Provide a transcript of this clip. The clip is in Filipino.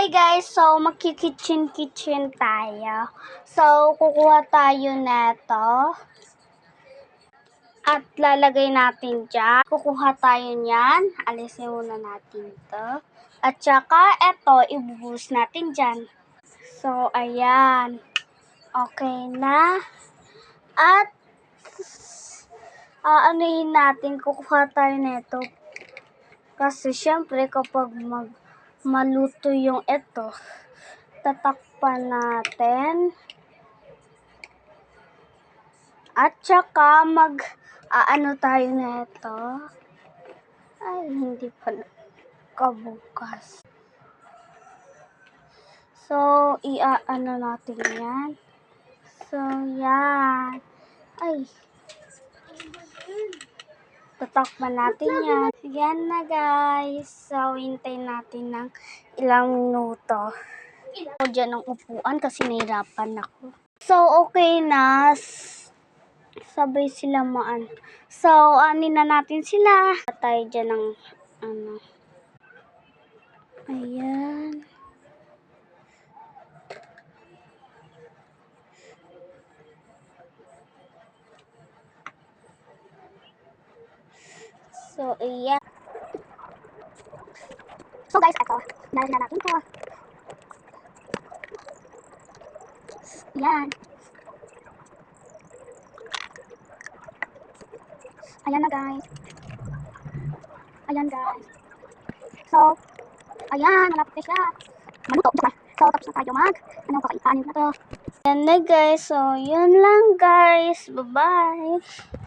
Hi guys! So, magki-kitchen tayo. So, kukuha tayo neto. At lalagay natin dyan. Kukuha tayo niyan. Alisin muna natin to. At saka, eto, ibubuhos natin dyan. So, ayan. Okay na. At, aanuhin natin. Kukuha tayo neto. Kasi, syempre, kapag maluto yung ito, tatakpan natin. At saka ano tayo nito. Ay, hindi pa kabukas. So, ano natin yan. So, yan. Ay. Tatakpan natin yan. Yan na guys. So, hintayin natin ng ilang minuto. Ako dyan ng upuan kasi nahirapan ako. So, okay na. Sabay sila So, anin na natin sila. Tayo dyan ng ano. Ayan. So, ayan. So, guys, ito. Dahil na natin ito. Ayan. Ayan na, guys. Ayan, guys. So, ayan. Malapit na siya. Maluto. So, tapos na tayo anong kakainin na to. Ayan na, guys. So, yun lang, guys. Bye-bye.